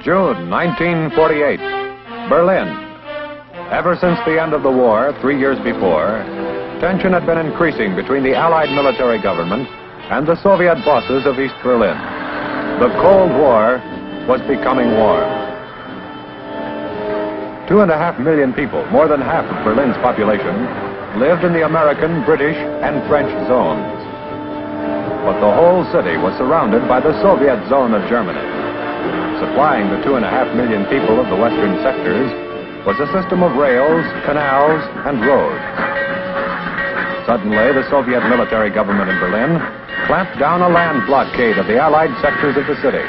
June 1948, Berlin. Ever since the end of the war, 3 years before, tension had been increasing between the Allied military government and the Soviet bosses of East Berlin. The Cold War was becoming warm. 2.5 million people, more than half of Berlin's population, lived in the American, British, and French zones. But the whole city was surrounded by the Soviet zone of Germany. Supplying the 2.5 million people of the western sectors was a system of rails, canals, and roads. Suddenly, the Soviet military government in Berlin clamped down a land blockade of the Allied sectors of the city.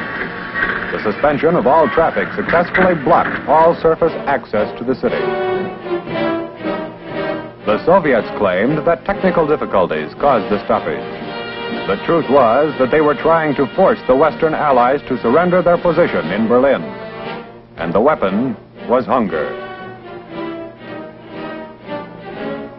The suspension of all traffic successfully blocked all surface access to the city. The Soviets claimed that technical difficulties caused the stoppage. The truth was that they were trying to force the Western Allies to surrender their position in Berlin. And the weapon was hunger.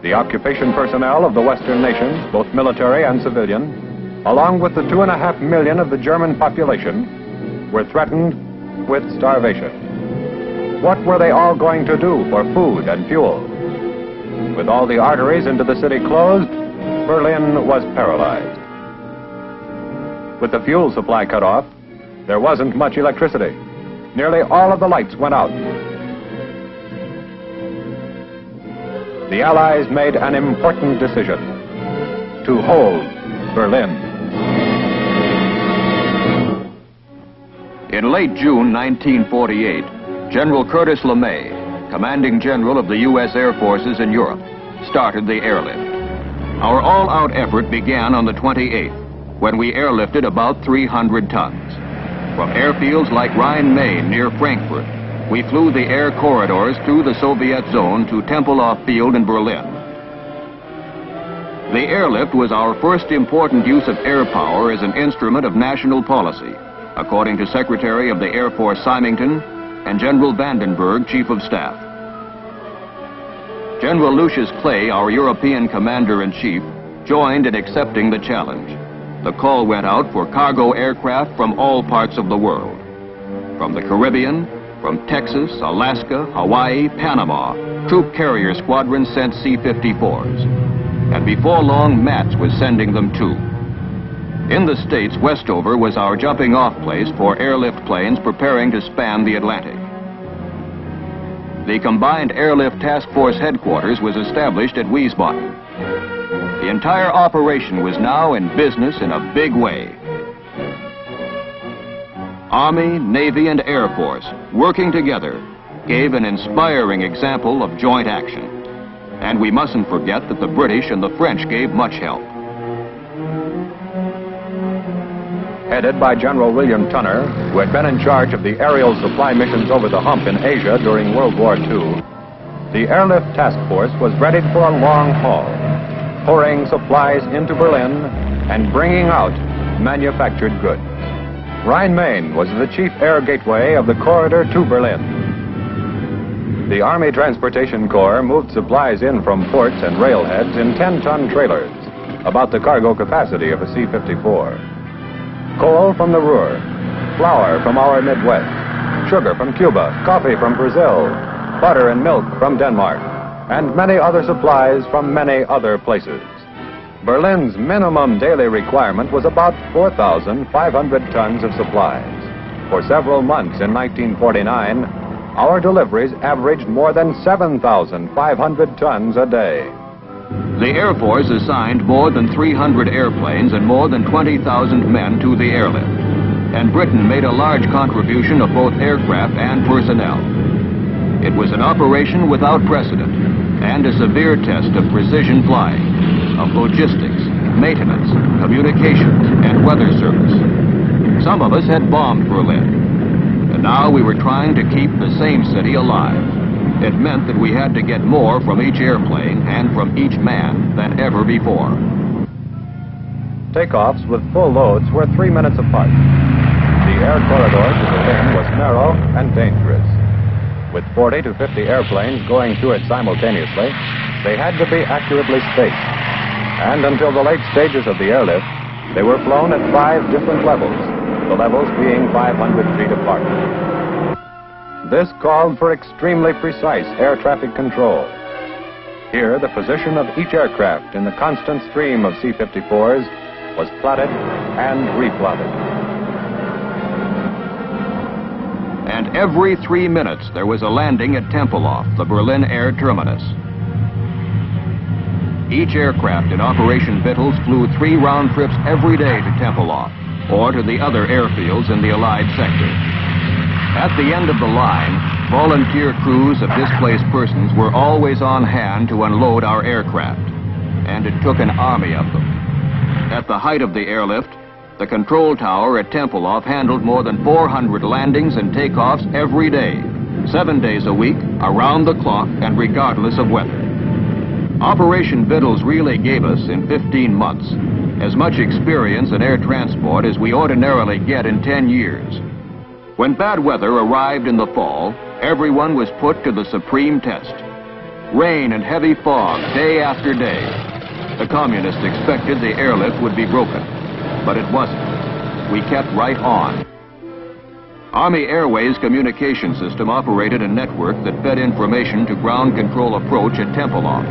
The occupation personnel of the Western nations, both military and civilian, along with the 2.5 million of the German population, were threatened with starvation. What were they all going to do for food and fuel? With all the arteries into the city closed, Berlin was paralyzed. With the fuel supply cut off, there wasn't much electricity. Nearly all of the lights went out. The Allies made an important decision: to hold Berlin. In late June 1948, General Curtis LeMay, commanding general of the U.S. Air Forces in Europe, started the airlift. Our all-out effort began on the 28th, when we airlifted about 300 tons. From airfields like Rhine-Main near Frankfurt, we flew the air corridors through the Soviet zone to Tempelhof Field in Berlin. The airlift was our first important use of air power as an instrument of national policy, according to Secretary of the Air Force Symington and General Vandenberg, Chief of Staff. General Lucius Clay, our European Commander-in-Chief, joined in accepting the challenge. The call went out for cargo aircraft from all parts of the world. From the Caribbean, from Texas, Alaska, Hawaii, Panama, troop carrier squadrons sent C-54s. And before long, MATS was sending them too. In the States, Westover was our jumping-off place for airlift planes preparing to span the Atlantic. The Combined Airlift Task Force headquarters was established at Wiesbaden. The entire operation was now in business in a big way. Army, Navy, and Air Force, working together, gave an inspiring example of joint action. And we mustn't forget that the British and the French gave much help. Headed by General William Tunner, who had been in charge of the aerial supply missions over the hump in Asia during World War II, the Airlift Task Force was ready for a long haul, pouring supplies into Berlin and bringing out manufactured goods. Rhine-Main was the chief air gateway of the corridor to Berlin. The Army Transportation Corps moved supplies in from ports and railheads in 10-ton trailers, about the cargo capacity of a C-54. Coal from the Ruhr, flour from our Midwest, sugar from Cuba, coffee from Brazil, butter and milk from Denmark, and many other supplies from many other places. Berlin's minimum daily requirement was about 4,500 tons of supplies. For several months in 1949, our deliveries averaged more than 7,500 tons a day. The Air Force assigned more than 300 airplanes and more than 20,000 men to the airlift. And Britain made a large contribution of both aircraft and personnel. It was an operation without precedent and a severe test of precision flying, of logistics, maintenance, communications, and weather service. Some of us had bombed Berlin, and now we were trying to keep the same city alive. It meant that we had to get more from each airplane and from each man than ever before. Takeoffs with full loads were 3 minutes apart. The air corridor to Berlin was narrow and dangerous. With 40 to 50 airplanes going through it simultaneously, they had to be accurately spaced. And until the late stages of the airlift, they were flown at 5 different levels, the levels being 500 feet apart. This called for extremely precise air traffic control. Here, the position of each aircraft in the constant stream of C-54s was plotted and replotted. And every 3 minutes there was a landing at Tempelhof, the Berlin air terminus. Each aircraft in Operation Vittles flew 3 round trips every day to Tempelhof or to the other airfields in the Allied sector. At the end of the line, volunteer crews of displaced persons were always on hand to unload our aircraft, and it took an army of them. At the height of the airlift, the control tower at Tempelhof handled more than 400 landings and takeoffs every day, 7 days a week, around the clock, and regardless of weather. Operation Vittles really gave us, in 15 months, as much experience in air transport as we ordinarily get in 10 years. When bad weather arrived in the fall, everyone was put to the supreme test. Rain and heavy fog day after day. The communists expected the airlift would be broken, but it wasn't. We kept right on. Army Airways communication system operated a network that fed information to ground control approach at Tempelhof.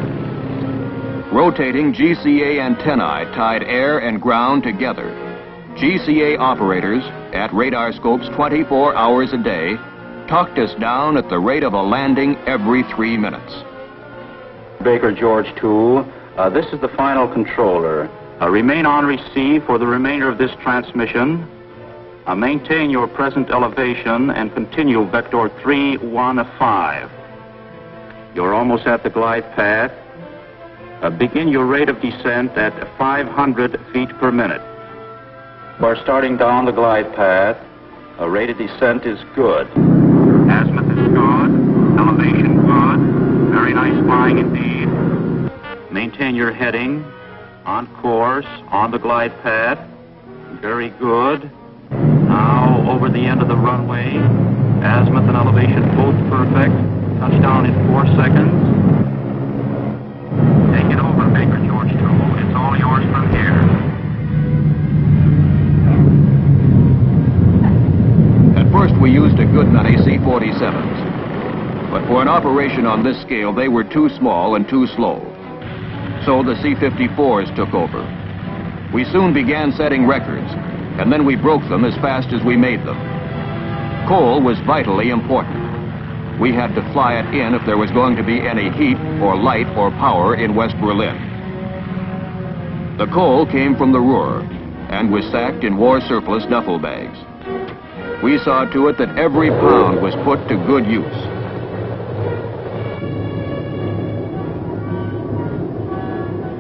Rotating GCA antennae tied air and ground together. GCA operators, at radar scopes 24 hours a day, talked us down at the rate of a landing every 3 minutes. Baker George 2, this is the final controller. Remain on receive for the remainder of this transmission. Maintain your present elevation and continue vector 315. You're almost at the glide path. Begin your rate of descent at 500 feet per minute. We're starting down the glide path. Rate of descent is good. Azimuth is good. Elevation good. Very nice flying indeed. Maintain your heading. On course. On the glide path. Very good. Now over the end of the runway. Azimuth and elevation both perfect. Touchdown in 4 seconds. Take it over, Baker George 2. It's all yours from here. At first we used a good many C-47s, but for an operation on this scale they were too small and too slow. So the C-54s took over. We soon began setting records, and then we broke them as fast as we made them. Coal was vitally important. We had to fly it in if there was going to be any heat or light or power in West Berlin. The coal came from the Ruhr and was sacked in war surplus duffel bags. We saw to it that every pound was put to good use.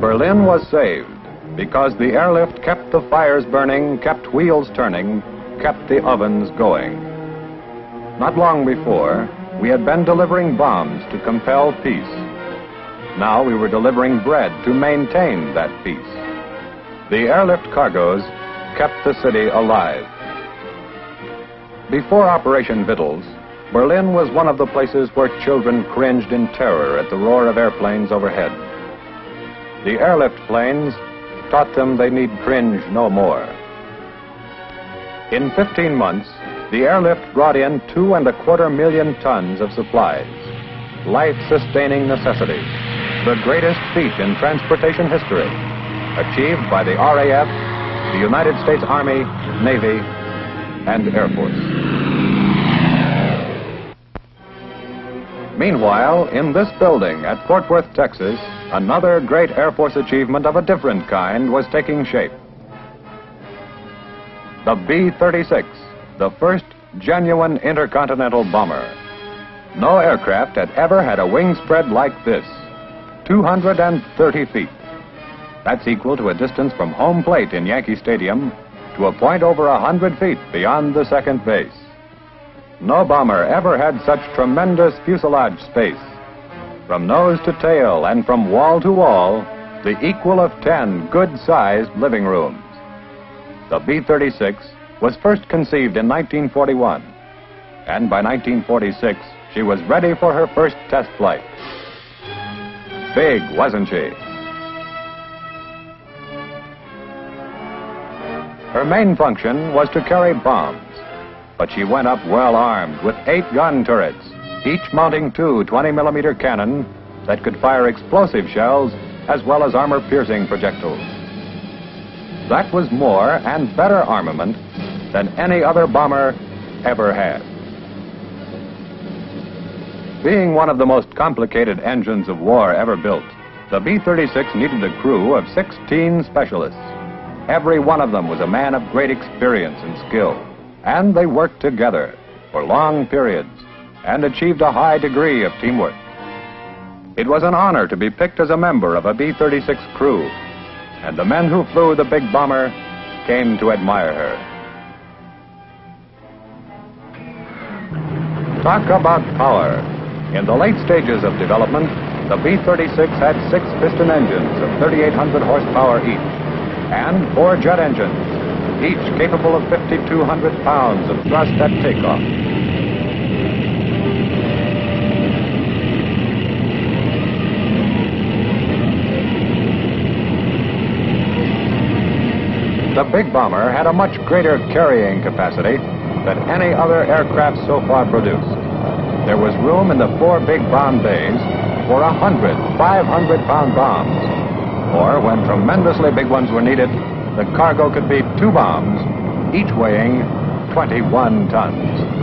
Berlin was saved because the airlift kept the fires burning, kept wheels turning, kept the ovens going. Not long before, we had been delivering bombs to compel peace. Now we were delivering bread to maintain that peace. The airlift cargoes kept the city alive. Before Operation Vittles, Berlin was one of the places where children cringed in terror at the roar of airplanes overhead. The airlift planes taught them they need cringe no more. In 15 months, the airlift brought in 2.25 million tons of supplies, life-sustaining necessities, the greatest feat in transportation history, achieved by the RAF, the United States Army, Navy, and Air Force. Meanwhile, in this building at Fort Worth, Texas, another great Air Force achievement of a different kind was taking shape. The B-36, the first genuine intercontinental bomber. No aircraft had ever had a wing spread like this, 230 feet. That's equal to a distance from home plate in Yankee Stadium to a point over 100 feet beyond the second base. No bomber ever had such tremendous fuselage space. From nose to tail and from wall to wall, the equal of 10 good-sized living rooms. The B-36 was first conceived in 1941, and by 1946, she was ready for her first test flight. Big, wasn't she? Her main function was to carry bombs, but she went up well armed with 8 gun turrets, each mounting 2 20-millimeter cannon that could fire explosive shells as well as armor-piercing projectiles. That was more and better armament than any other bomber ever had. Being one of the most complicated engines of war ever built, the B-36 needed a crew of 16 specialists. Every one of them was a man of great experience and skill, and they worked together for long periods and achieved a high degree of teamwork. It was an honor to be picked as a member of a B-36 crew, and the men who flew the big bomber came to admire her. Talk about power. In the late stages of development, the B-36 had 6 piston engines of 3,800 horsepower each, and 4 jet engines, each capable of 5,200 pounds of thrust at takeoff. The big bomber had a much greater carrying capacity than any other aircraft so far produced. There was room in the 4 big bomb bays for 100 500-pound bombs, or when tremendously big ones were needed, the cargo could be 2 bombs, each weighing 21 tons.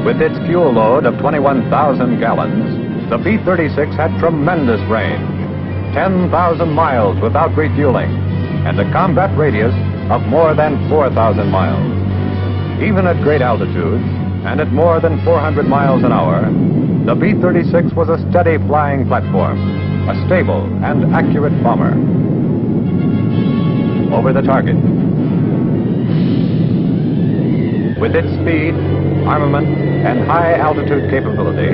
With its fuel load of 21,000 gallons, the B-36 had tremendous range, 10,000 miles without refueling, and a combat radius of more than 4,000 miles. Even at great altitudes, and at more than 400 miles an hour, the B-36 was a steady flying platform, a stable and accurate bomber. Over the target. With its speed, armament, and high-altitude capability,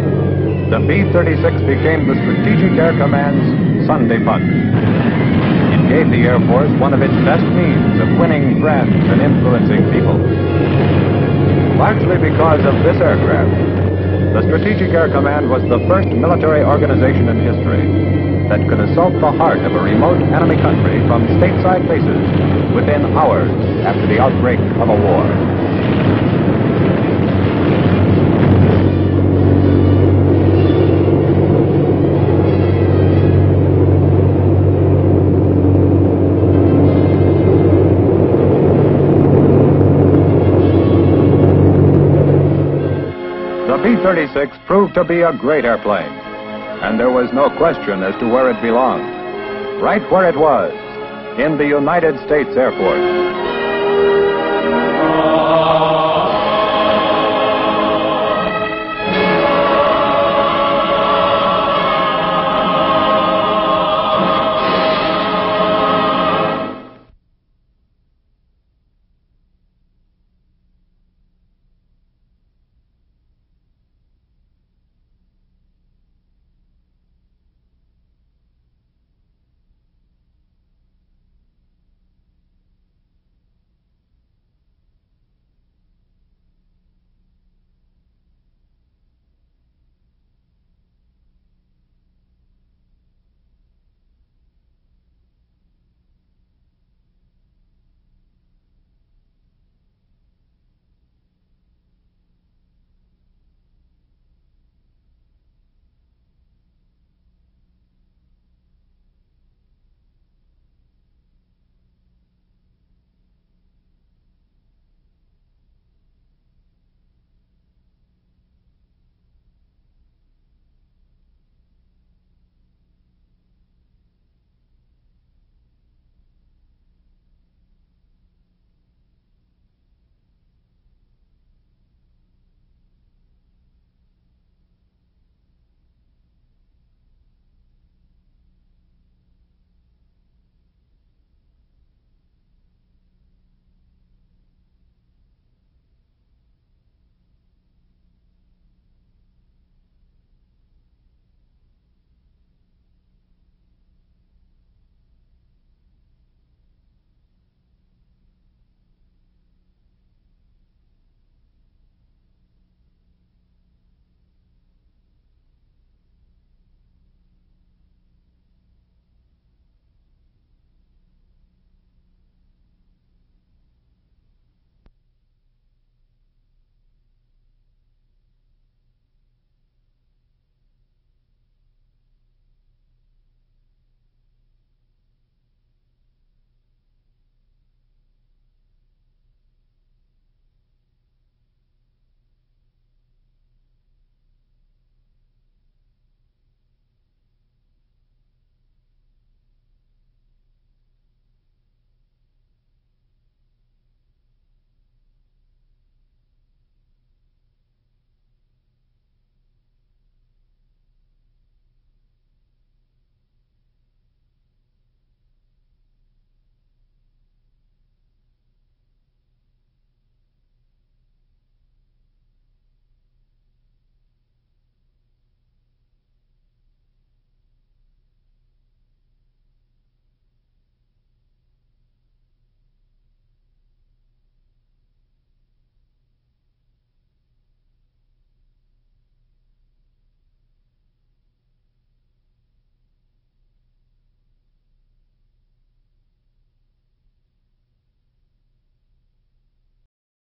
the B-36 became the Strategic Air Command's Sunday punch. It gave the Air Force one of its best means of winning friends and influencing people. Largely because of this aircraft, the Strategic Air Command was the first military organization in history that could assault the heart of a remote enemy country from stateside bases within hours after the outbreak of a war. The B-36 proved to be a great airplane, and there was no question as to where it belonged. Right where it was, in the United States Air Force.